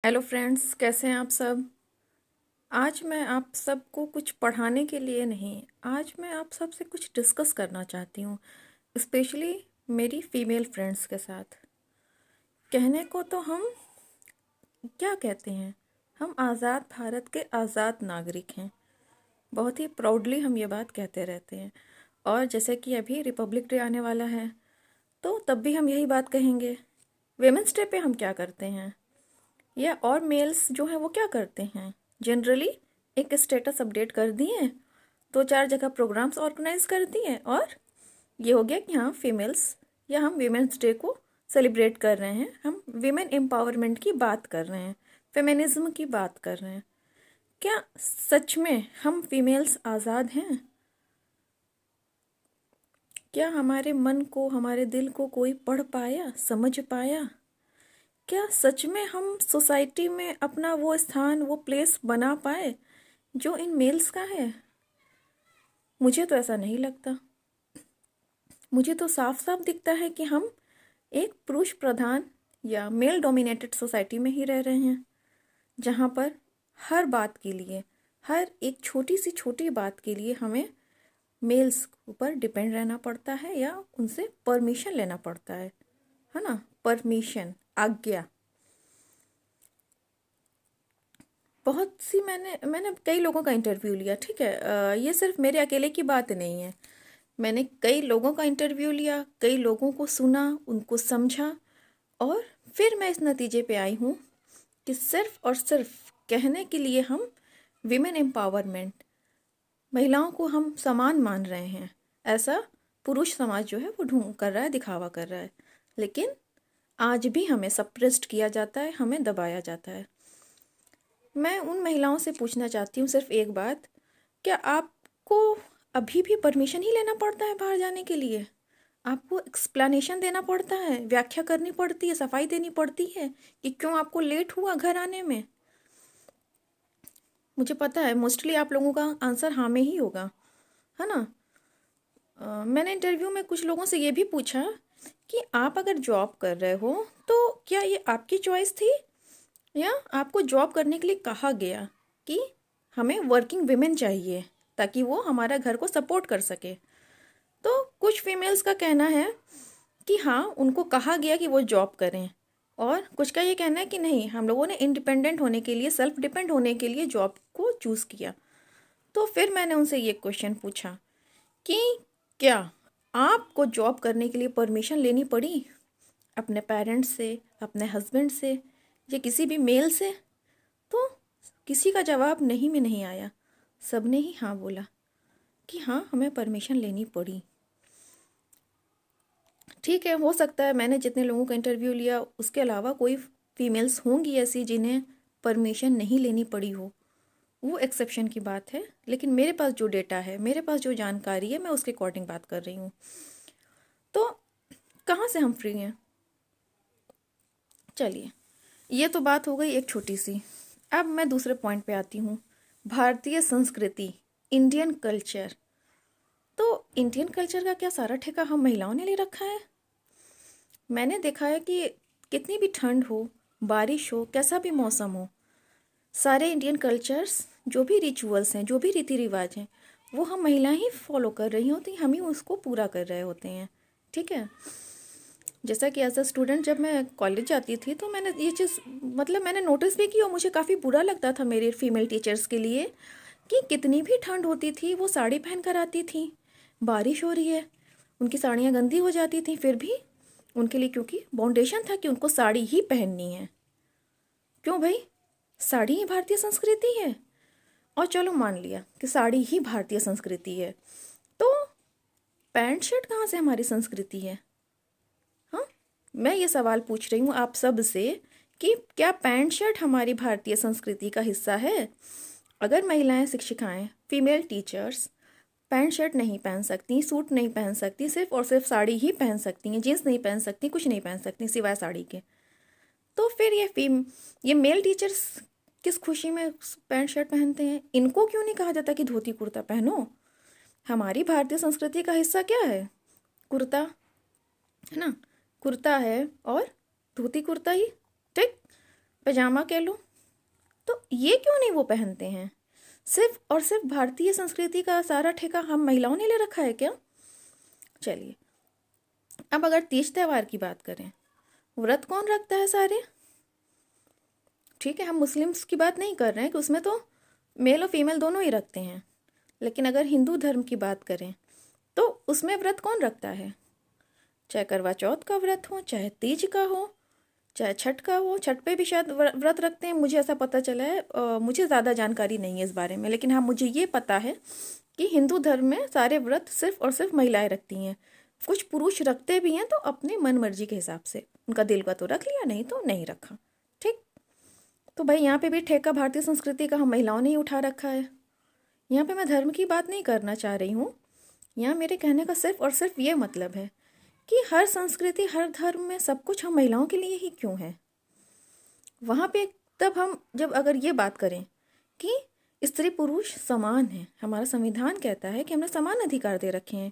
Hello friends, कैसे हैं आप सब। आज मैं आप सबको कुछ पढ़ाने के लिए नहीं, आज मैं आप सबसे कुछ डिस्कस करना चाहती हूँ, स्पेशली मेरी फीमेल फ्रेंड्स के साथ। कहने को तो हम क्या कहते हैं, हम आज़ाद भारत के आज़ाद नागरिक हैं। बहुत ही प्राउडली हम ये बात कहते रहते हैं। और जैसे कि अभी रिपब्लिक डे आने वाला है, तो तब भी हम यही बात कहेंगे। वेमेंस डे पे हम क्या करते हैं, या और मेल्स जो हैं वो क्या करते हैं, जनरली एक स्टेटस अपडेट कर दिए, दो चार जगह प्रोग्राम्स ऑर्गेनाइज कर दिए, और ये हो गया कि हाँ फीमेल्स, या हम वीमेंस डे को सेलिब्रेट कर रहे हैं, हम वीमेन एम्पावरमेंट की बात कर रहे हैं, फेमिनिज्म की बात कर रहे हैं। क्या सच में हम फीमेल्स आज़ाद हैं? क्या हमारे मन को, हमारे दिल को कोई पढ़ पाया, समझ पाया? क्या सच में हम सोसाइटी में अपना वो स्थान, वो प्लेस बना पाए जो इन मेल्स का है? मुझे तो ऐसा नहीं लगता। मुझे तो साफ साफ दिखता है कि हम एक पुरुष प्रधान या मेल डोमिनेटेड सोसाइटी में ही रह रहे हैं, जहाँ पर हर बात के लिए, हर एक छोटी सी छोटी बात के लिए हमें मेल्स ऊपर डिपेंड रहना पड़ता है, या उनसे परमिशन लेना पड़ता है ना। परमिशन, आज्ञा। बहुत सी मैंने मैंने कई लोगों का इंटरव्यू लिया, ठीक है। ये सिर्फ मेरे अकेले की बात नहीं है। मैंने कई लोगों का इंटरव्यू लिया, कई लोगों को सुना, उनको समझा, और फिर मैं इस नतीजे पे आई हूँ कि सिर्फ और सिर्फ कहने के लिए हम विमेन एम्पावरमेंट, महिलाओं को हम समान मान रहे हैं, ऐसा पुरुष समाज जो है वो ढूंढ कर रहा है, दिखावा कर रहा है। लेकिन आज भी हमें सप्रेस्ड किया जाता है, हमें दबाया जाता है। मैं उन महिलाओं से पूछना चाहती हूँ सिर्फ एक बात, क्या आपको अभी भी परमिशन ही लेना पड़ता है बाहर जाने के लिए? आपको एक्सप्लेनेशन देना पड़ता है, व्याख्या करनी पड़ती है, सफाई देनी पड़ती है कि क्यों आपको लेट हुआ घर आने में? मुझे पता है मोस्टली आप लोगों का आंसर हाँ में ही होगा, है ना। मैंने इंटरव्यू में कुछ लोगों से ये भी पूछा कि आप अगर जॉब कर रहे हो तो क्या ये आपकी चॉइस थी, या आपको जॉब करने के लिए कहा गया कि हमें वर्किंग विमेन चाहिए ताकि वो हमारा घर को सपोर्ट कर सके? तो कुछ फीमेल्स का कहना है कि हाँ, उनको कहा गया कि वो जॉब करें, और कुछ का ये कहना है कि नहीं, हम लोगों ने इंडिपेंडेंट होने के लिए, सेल्फ डिपेंड होने के लिए जॉब को चूज़ किया। तो फिर मैंने उनसे ये क्वेश्चन पूछा कि क्या आपको जॉब करने के लिए परमिशन लेनी पड़ी अपने पेरेंट्स से, अपने हस्बैंड से, या किसी भी मेल से? तो किसी का जवाब नहीं में नहीं आया, सब ने ही हाँ बोला कि हाँ, हमें परमिशन लेनी पड़ी। ठीक है, हो सकता है मैंने जितने लोगों का इंटरव्यू लिया उसके अलावा कोई फीमेल्स होंगी ऐसी जिन्हें परमिशन नहीं लेनी पड़ी हो, वो एक्सेप्शन की बात है। लेकिन मेरे पास जो डेटा है, मेरे पास जो जानकारी है, मैं उसके अकॉर्डिंग बात कर रही हूँ। तो कहाँ से हम फ्री हैं? चलिए, ये तो बात हो गई एक छोटी सी। अब मैं दूसरे पॉइंट पे आती हूँ, भारतीय संस्कृति, इंडियन कल्चर। तो इंडियन कल्चर का क्या सारा ठेका हम महिलाओं ने ले रखा है? मैंने देखा है कि कितनी भी ठंड हो, बारिश हो, कैसा भी मौसम हो, सारे इंडियन कल्चर्स, जो भी रिचुअल्स हैं, जो भी रीति रिवाज हैं, वो हम महिलाएं ही फॉलो कर रही होती, हम ही उसको पूरा कर रहे होते हैं। ठीक है। जैसा कि एज अ स्टूडेंट जब मैं कॉलेज जाती थी तो मैंने ये चीज़, मतलब मैंने नोटिस भी की, और मुझे काफ़ी बुरा लगता था मेरे फीमेल टीचर्स के लिए कि कितनी भी ठंड होती थी वो साड़ी पहन कर आती थी। बारिश हो रही है, उनकी साड़ियाँ गंदी हो जाती थी, फिर भी उनके लिए, क्योंकि बाउंडेशन था कि उनको साड़ी ही पहननी है। क्यों भाई? साड़ी ही भारतीय संस्कृति है। और चलो मान लिया कि साड़ी ही भारतीय संस्कृति है, तो पैंट शर्ट कहाँ से हमारी संस्कृति है? हाँ, मैं ये सवाल पूछ रही हूँ आप सब से कि क्या पैंट शर्ट हमारी भारतीय संस्कृति का हिस्सा है? अगर महिलाएं शिक्षिकाएं, फीमेल टीचर्स पैंट शर्ट नहीं पहन सकती, सूट नहीं पहन सकती, सिर्फ और सिर्फ साड़ी ही पहन सकती हैं, जीन्स नहीं पहन सकती, कुछ नहीं पहन सकती सिवाय साड़ी के, तो फिर ये मेल टीचर्स किस खुशी में पैंट शर्ट पहनते हैं? इनको क्यों नहीं कहा जाता कि धोती कुर्ता पहनो? हमारी भारतीय संस्कृति का हिस्सा क्या है? कुर्ता, है ना। कुर्ता है और धोती कुर्ता ही, ठीक। पजामा कह लो, तो ये क्यों नहीं वो पहनते हैं? सिर्फ और सिर्फ भारतीय संस्कृति का सारा ठेका हम महिलाओं ने ले रखा है क्या? चलिए, अब अगर तीज त्यौहार की बात करें, व्रत कौन रखता है सारे? ठीक है, हम मुस्लिम्स की बात नहीं कर रहे हैं कि उसमें तो मेल और फीमेल दोनों ही रखते हैं, लेकिन अगर हिंदू धर्म की बात करें तो उसमें व्रत कौन रखता है? चाहे करवा चौथ का व्रत हो, चाहे तीज का हो, चाहे छठ का हो। छठ पे भी शायद व्रत रखते हैं, मुझे ऐसा पता चला है। मुझे ज़्यादा जानकारी नहीं है इस बारे में, लेकिन हाँ मुझे ये पता है कि हिंदू धर्म में सारे व्रत सिर्फ और सिर्फ महिलाएं रखती हैं। कुछ पुरुष रखते भी हैं तो अपने मन मर्जी के हिसाब से, उनका दिल का तो रख लिया, नहीं तो नहीं रखा। ठीक, तो भाई यहाँ पे भी ठेका भारतीय संस्कृति का हम महिलाओं ने ही उठा रखा है। यहाँ पे मैं धर्म की बात नहीं करना चाह रही हूँ। यहाँ मेरे कहने का सिर्फ और सिर्फ ये मतलब है कि हर संस्कृति, हर धर्म में सब कुछ हम महिलाओं के लिए ही क्यों है? वहाँ पे तब हम जब अगर ये बात करें कि स्त्री पुरुष समान है, हमारा संविधान कहता है कि हमने समान अधिकार दे रखे हैं,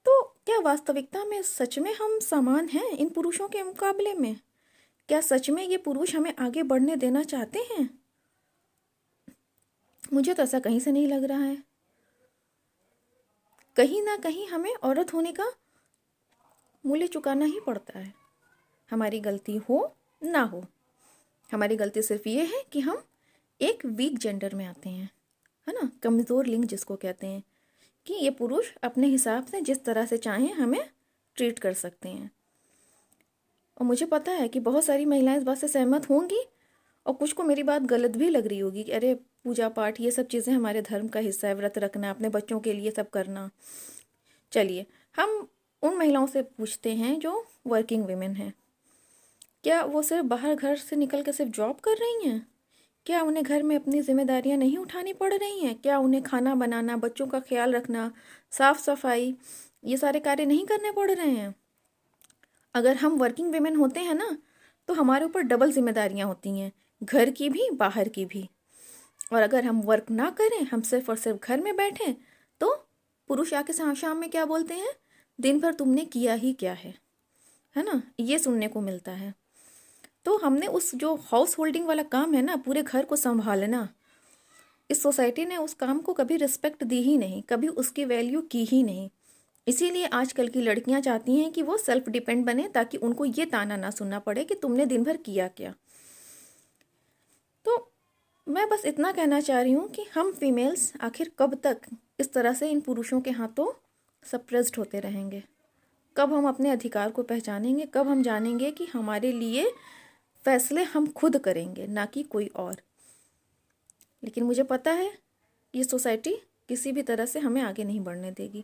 तो क्या वास्तविकता में सच में हम समान हैं इन पुरुषों के मुकाबले में? क्या सच में ये पुरुष हमें आगे बढ़ने देना चाहते हैं? मुझे तो ऐसा कहीं से नहीं लग रहा है। कहीं ना कहीं हमें औरत होने का मूल्य चुकाना ही पड़ता है, हमारी गलती हो ना हो। हमारी गलती सिर्फ ये है कि हम एक वीक जेंडर में आते हैं, है ना, कमज़ोर लिंग जिसको कहते हैं, कि ये पुरुष अपने हिसाब से जिस तरह से चाहें हमें ट्रीट कर सकते हैं। और मुझे पता है कि बहुत सारी महिलाएं इस बात से सहमत होंगी, और कुछ को मेरी बात गलत भी लग रही होगी कि अरे पूजा पाठ ये सब चीज़ें हमारे धर्म का हिस्सा है, व्रत रखना, अपने बच्चों के लिए सब करना। चलिए, हम उन महिलाओं से पूछते हैं जो वर्किंग वीमेन हैं, क्या वो सिर्फ बाहर घर से निकल के सिर्फ जॉब कर रही हैं? क्या उन्हें घर में अपनी जिम्मेदारियां नहीं उठानी पड़ रही हैं? क्या उन्हें खाना बनाना, बच्चों का ख्याल रखना, साफ सफाई, ये सारे कार्य नहीं करने पड़ रहे हैं? अगर हम वर्किंग वीमेन होते हैं ना, तो हमारे ऊपर डबल जिम्मेदारियां होती हैं, घर की भी बाहर की भी। और अगर हम वर्क ना करें, हम सिर्फ और सिर्फ घर में बैठें, तो पुरुष आके शाम में क्या बोलते हैं? दिन भर तुमने किया ही क्या है ना, ये सुनने को मिलता है। तो हमने उस जो हाउस होल्डिंग वाला काम है ना, पूरे घर को संभालना, इस सोसाइटी ने उस काम को कभी रिस्पेक्ट दी ही नहीं, कभी उसकी वैल्यू की ही नहीं। इसीलिए आजकल की लड़कियां चाहती हैं कि वो सेल्फ डिपेंड बने, ताकि उनको ये ताना ना सुनना पड़े कि तुमने दिन भर किया क्या। तो मैं बस इतना कहना चाह रही हूँ कि हम फीमेल्स आखिर कब तक इस तरह से इन पुरुषों के हाथों सप्रेस्ड होते रहेंगे? कब हम अपने अधिकार को पहचानेंगे? कब हम जानेंगे कि हमारे लिए फैसले हम खुद करेंगे, ना कि कोई और? लेकिन मुझे पता है ये सोसाइटी किसी भी तरह से हमें आगे नहीं बढ़ने देगी,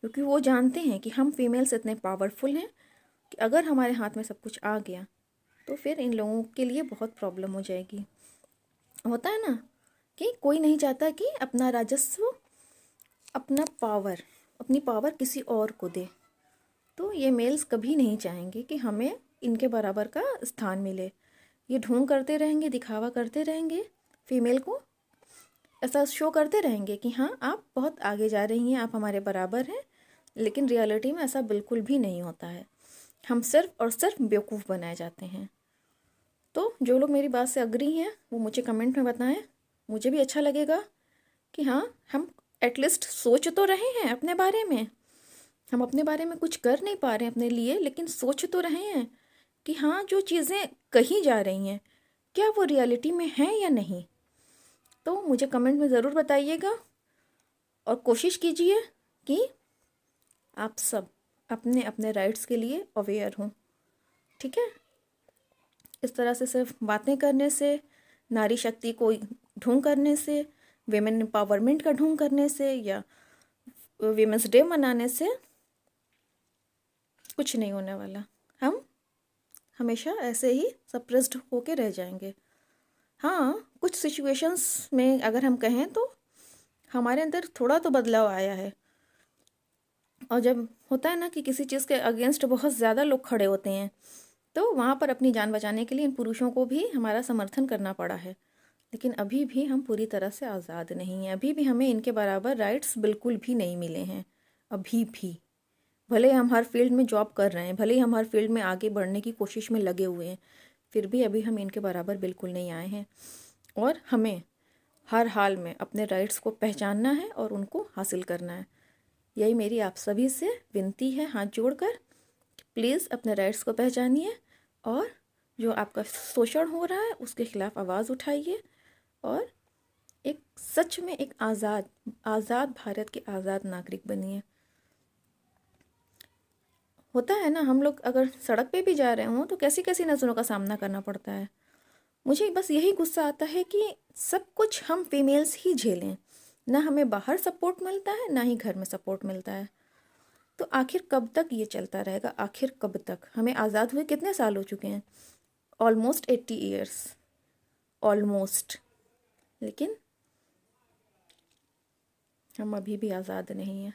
क्योंकि वो जानते हैं कि हम फीमेल्स इतने पावरफुल हैं कि अगर हमारे हाथ में सब कुछ आ गया तो फिर इन लोगों के लिए बहुत प्रॉब्लम हो जाएगी। होता है ना कि कोई नहीं चाहता कि अपना राजस्व, अपना पावर, अपनी पावर किसी और को दे। तो ये मेल्स कभी नहीं चाहेंगे कि हमें इनके बराबर का स्थान मिले। ये ढोंग करते रहेंगे, दिखावा करते रहेंगे, फीमेल को ऐसा शो करते रहेंगे कि हाँ आप बहुत आगे जा रही हैं, आप हमारे बराबर हैं, लेकिन रियलिटी में ऐसा बिल्कुल भी नहीं होता है। हम सिर्फ और सिर्फ बेवकूफ़ बनाए जाते हैं। तो जो लोग मेरी बात से अग्री हैं वो मुझे कमेंट में बताएं, मुझे भी अच्छा लगेगा कि हाँ हम एटलीस्ट सोच तो रहे हैं अपने बारे में। हम अपने बारे में कुछ कर नहीं पा रहे हैं अपने लिए, लेकिन सोच तो रहे हैं कि हाँ जो चीज़ें कही जा रही हैं क्या वो रियलिटी में हैं या नहीं। तो मुझे कमेंट में ज़रूर बताइएगा, और कोशिश कीजिए कि आप सब अपने अपने राइट्स के लिए अवेयर हों। ठीक है, इस तरह से सिर्फ बातें करने से, नारी शक्ति को ढोंग करने से, विमेन एम्पावरमेंट का ढोंग करने से, या विमेंस डे मनाने से कुछ नहीं होने वाला। हम हमेशा ऐसे ही सप्रेस्ड होके रह जाएंगे। हाँ, कुछ सिचुएशंस में अगर हम कहें तो हमारे अंदर थोड़ा तो बदलाव आया है। और जब होता है ना कि किसी चीज़ के अगेंस्ट बहुत ज़्यादा लोग खड़े होते हैं, तो वहाँ पर अपनी जान बचाने के लिए इन पुरुषों को भी हमारा समर्थन करना पड़ा है। लेकिन अभी भी हम पूरी तरह से आज़ाद नहीं हैं, अभी भी हमें इनके बराबर राइट्स बिल्कुल भी नहीं मिले हैं। अभी भी भले ही हम हर फील्ड में जॉब कर रहे हैं, भले ही हम हर फील्ड में आगे बढ़ने की कोशिश में लगे हुए हैं, फिर भी अभी हम इनके बराबर बिल्कुल नहीं आए हैं और हमें हर हाल में अपने राइट्स को पहचानना है और उनको हासिल करना है। यही मेरी आप सभी से विनती है हाथ जोड़कर, प्लीज़ अपने राइट्स को पहचानिए और जो आपका शोषण हो रहा है उसके खिलाफ आवाज़ उठाइए और एक सच में एक आज़ाद भारत के आज़ाद नागरिक बनिए। होता है ना, हम लोग अगर सड़क पे भी जा रहे हों तो कैसी कैसी नज़रों का सामना करना पड़ता है। मुझे बस यही गुस्सा आता है कि सब कुछ हम फीमेल्स ही झेलें, ना हमें बाहर सपोर्ट मिलता है ना ही घर में सपोर्ट मिलता है। तो आखिर कब तक ये चलता रहेगा? आखिर कब तक? हमें आज़ाद हुए कितने साल हो चुके हैं? Almost 80 years, almost. लेकिन हम अभी भी आज़ाद नहीं हैं।